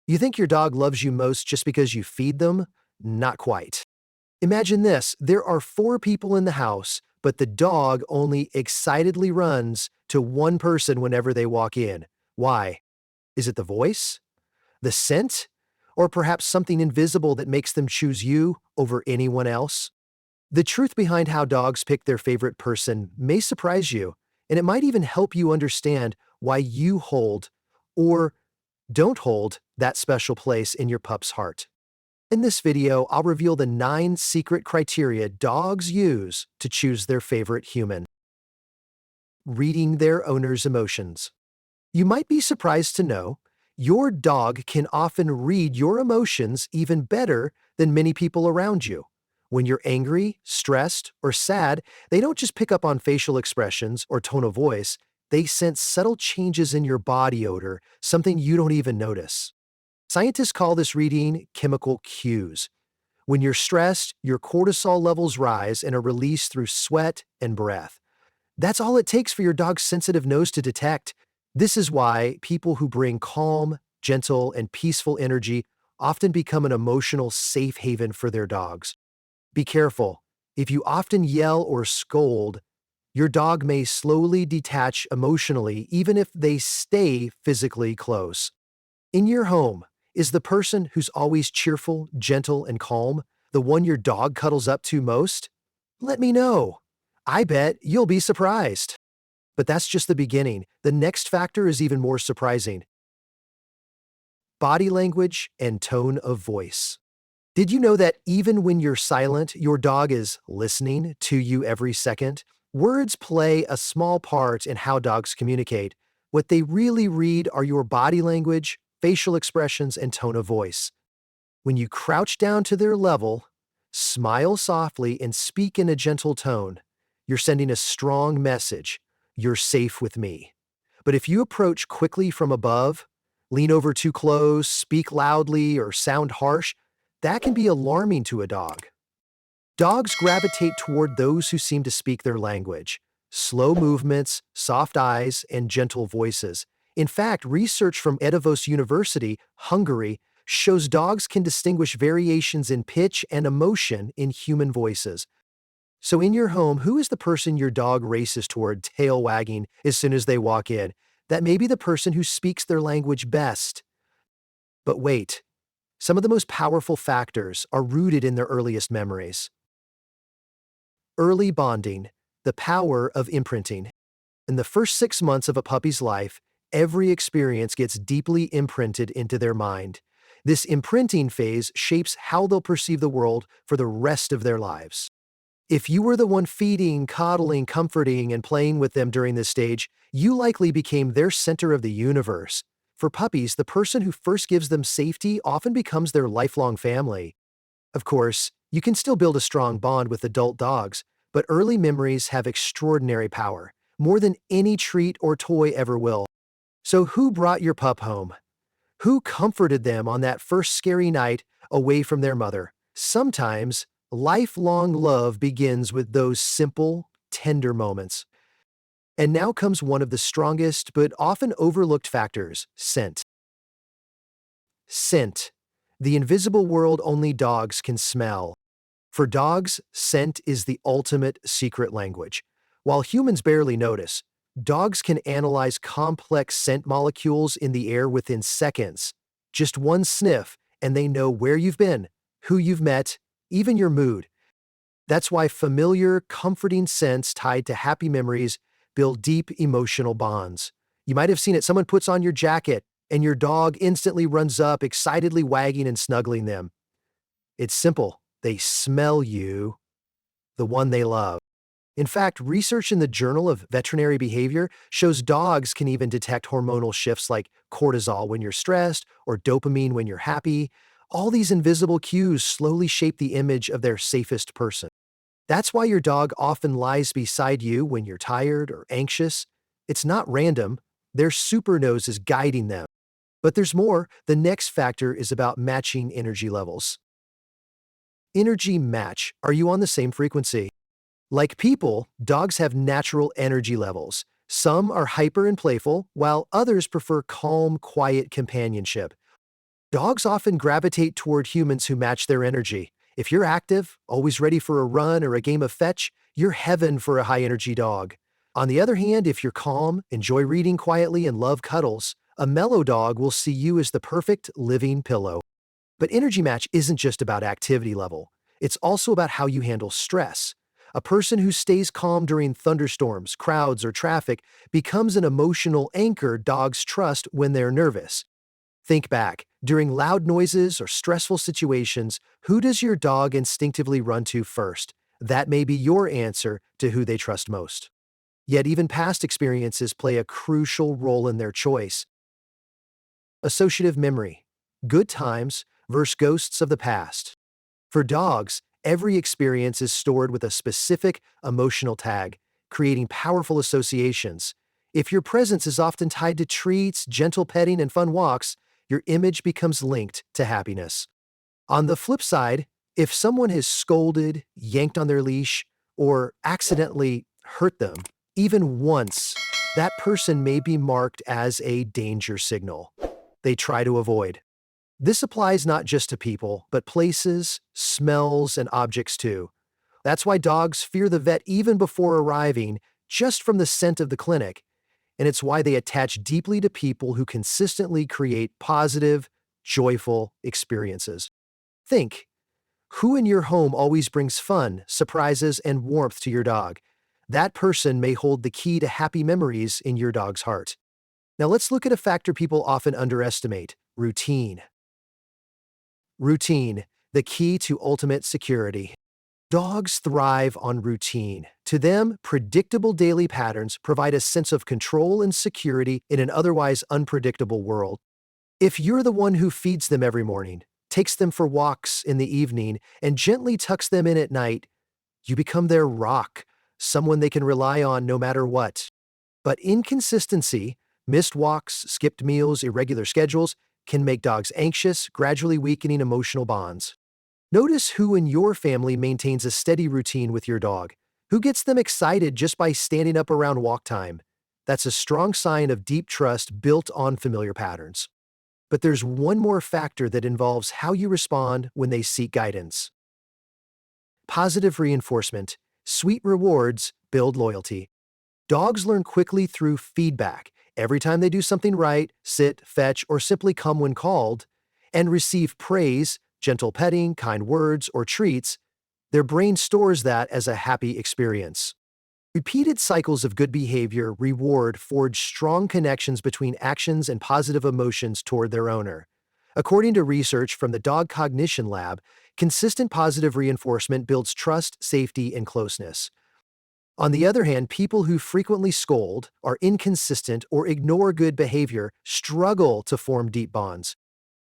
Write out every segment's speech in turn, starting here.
You think your dog loves you most just because you feed them? Not quite. Imagine this, there are four people in the house, but the dog only excitedly runs to one person whenever they walk in. Why? Is it the voice? The scent? Or perhaps something invisible that makes them choose you over anyone else? The truth behind how dogs pick their favorite person may surprise you, and it might even help you understand why you hold or don't hold that special place in your pup's heart. In this video, I'll reveal the 9 secret criteria dogs use to choose their favorite human. Reading their owner's emotions. You might be surprised to know your dog can often read your emotions even better than many people around you. When you're angry, stressed, or sad, they don't just pick up on facial expressions or tone of voice, they sense subtle changes in your body odor, something you don't even notice. Scientists call this reading chemical cues. When you're stressed, your cortisol levels rise and are released through sweat and breath. That's all it takes for your dog's sensitive nose to detect. This is why people who bring calm, gentle, and peaceful energy often become an emotional safe haven for their dogs. Be careful. If you often yell or scold, your dog may slowly detach emotionally even if they stay physically close. In your home, is the person who's always cheerful, gentle, and calm the one your dog cuddles up to most? Let me know. I bet you'll be surprised. But that's just the beginning. The next factor is even more surprising. Body language and tone of voice. Did you know that even when you're silent, your dog is listening to you every second? Words play a small part in how dogs communicate. What they really read are your body language, facial expressions, and tone of voice. When you crouch down to their level, smile softly, and speak in a gentle tone, you're sending a strong message. You're safe with me. But if you approach quickly from above, lean over too close, speak loudly, or sound harsh, that can be alarming to a dog. Dogs gravitate toward those who seem to speak their language. Slow movements, soft eyes, and gentle voices. In fact, research from Edivos University, Hungary, shows dogs can distinguish variations in pitch and emotion in human voices. So in your home, who is the person your dog races toward, tail wagging as soon as they walk in? That may be the person who speaks their language best. But wait, some of the most powerful factors are rooted in their earliest memories. Early bonding, the power of imprinting. In the first 6 months of a puppy's life, every experience gets deeply imprinted into their mind. This imprinting phase shapes how they'll perceive the world for the rest of their lives. If you were the one feeding, coddling, comforting, and playing with them during this stage, you likely became their center of the universe. For puppies, the person who first gives them safety often becomes their lifelong family. Of course, you can still build a strong bond with adult dogs, but early memories have extraordinary power, more than any treat or toy ever will. So who brought your pup home? Who comforted them on that first scary night away from their mother? Sometimes, lifelong love begins with those simple, tender moments. And now comes one of the strongest but often overlooked factors, scent. Scent, the invisible world only dogs can smell. For dogs, scent is the ultimate secret language. While humans barely notice, dogs can analyze complex scent molecules in the air within seconds. Just one sniff, and they know where you've been, who you've met, even your mood. That's why familiar, comforting scents tied to happy memories build deep emotional bonds. You might have seen it. Someone puts on your jacket, and your dog instantly runs up, excitedly wagging and snuggling them. It's simple. They smell you, the one they love. In fact, research in the Journal of Veterinary Behavior shows dogs can even detect hormonal shifts like cortisol when you're stressed or dopamine when you're happy. All these invisible cues slowly shape the image of their safest person. That's why your dog often lies beside you when you're tired or anxious. It's not random. Their super nose is guiding them. But there's more. The next factor is about matching energy levels. Energy match. Are you on the same frequency? Like people, dogs have natural energy levels. Some are hyper and playful, while others prefer calm, quiet companionship. Dogs often gravitate toward humans who match their energy. If you're active, always ready for a run or a game of fetch, you're heaven for a high-energy dog. On the other hand, if you're calm, enjoy reading quietly, and love cuddles, a mellow dog will see you as the perfect living pillow. But energy match isn't just about activity level. It's also about how you handle stress. A person who stays calm during thunderstorms, crowds, or traffic becomes an emotional anchor dogs trust when they're nervous. Think back. During loud noises or stressful situations, who does your dog instinctively run to first? That may be your answer to who they trust most. Yet even past experiences play a crucial role in their choice. Associative memory. Good times versus ghosts of the past. For dogs, every experience is stored with a specific emotional tag, creating powerful associations. If your presence is often tied to treats, gentle petting, and fun walks, your image becomes linked to happiness. On the flip side, if someone has scolded, yanked on their leash, or accidentally hurt them, even once, that person may be marked as a danger signal they try to avoid. This applies not just to people, but places, smells, and objects too. That's why dogs fear the vet even before arriving, just from the scent of the clinic. And it's why they attach deeply to people who consistently create positive, joyful experiences. Think, who in your home always brings fun, surprises, and warmth to your dog? That person may hold the key to happy memories in your dog's heart. Now let's look at a factor people often underestimate: routine. Routine, the key to ultimate security. Dogs thrive on routine. To them, predictable daily patterns provide a sense of control and security in an otherwise unpredictable world. If you're the one who feeds them every morning, takes them for walks in the evening, and gently tucks them in at night, you become their rock, someone they can rely on no matter what. But inconsistency, missed walks, skipped meals, irregular schedules, can make dogs anxious, gradually weakening emotional bonds. Notice who in your family maintains a steady routine with your dog. Who gets them excited just by standing up around walk time? That's a strong sign of deep trust built on familiar patterns. But there's one more factor that involves how you respond when they seek guidance. Positive reinforcement. Sweet rewards build loyalty. Dogs learn quickly through feedback. Every time they do something right, sit, fetch, or simply come when called, and receive praise, gentle petting, kind words, or treats, their brain stores that as a happy experience. Repeated cycles of good behavior reward forge strong connections between actions and positive emotions toward their owner. According to research from the Dog Cognition Lab, consistent positive reinforcement builds trust, safety, and closeness. On the other hand, people who frequently scold, are inconsistent, or ignore good behavior struggle to form deep bonds.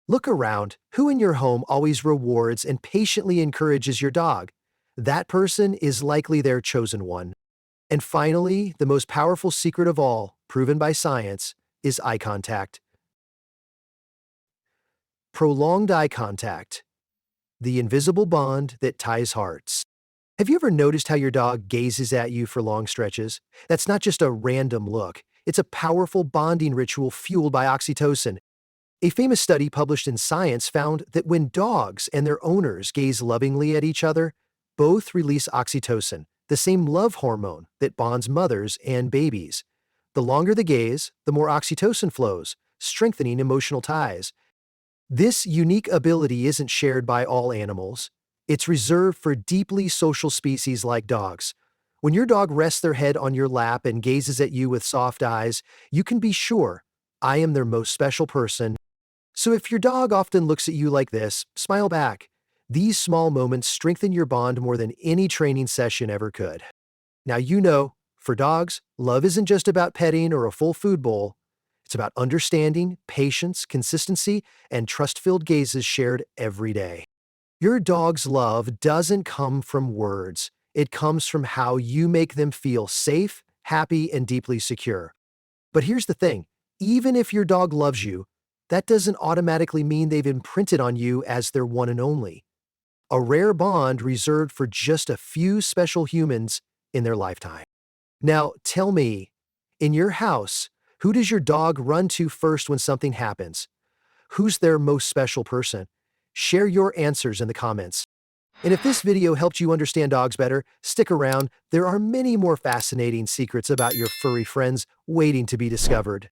Look around. Who in your home always rewards and patiently encourages your dog? That person is likely their chosen one. And finally, the most powerful secret of all, proven by science, is eye contact. Prolonged eye contact, the invisible bond that ties hearts. Have you ever noticed how your dog gazes at you for long stretches? That's not just a random look. It's a powerful bonding ritual fueled by oxytocin. A famous study published in Science found that when dogs and their owners gaze lovingly at each other, both release oxytocin, the same love hormone that bonds mothers and babies. The longer the gaze, the more oxytocin flows, strengthening emotional ties. This unique ability isn't shared by all animals. It's reserved for deeply social species like dogs. When your dog rests their head on your lap and gazes at you with soft eyes, you can be sure, I am their most special person. So if your dog often looks at you like this, smile back. These small moments strengthen your bond more than any training session ever could. Now for dogs, love isn't just about petting or a full food bowl. It's about understanding, patience, consistency, and trust-filled gazes shared every day. Your dog's love doesn't come from words. It comes from how you make them feel safe, happy, and deeply secure. But here's the thing, even if your dog loves you, that doesn't automatically mean they've imprinted on you as their one and only. A rare bond reserved for just a few special humans in their lifetime. Now, tell me, in your house, who does your dog run to first when something happens? Who's their most special person? Share your answers in the comments. And if this video helped you understand dogs better, stick around. There are many more fascinating secrets about your furry friends waiting to be discovered.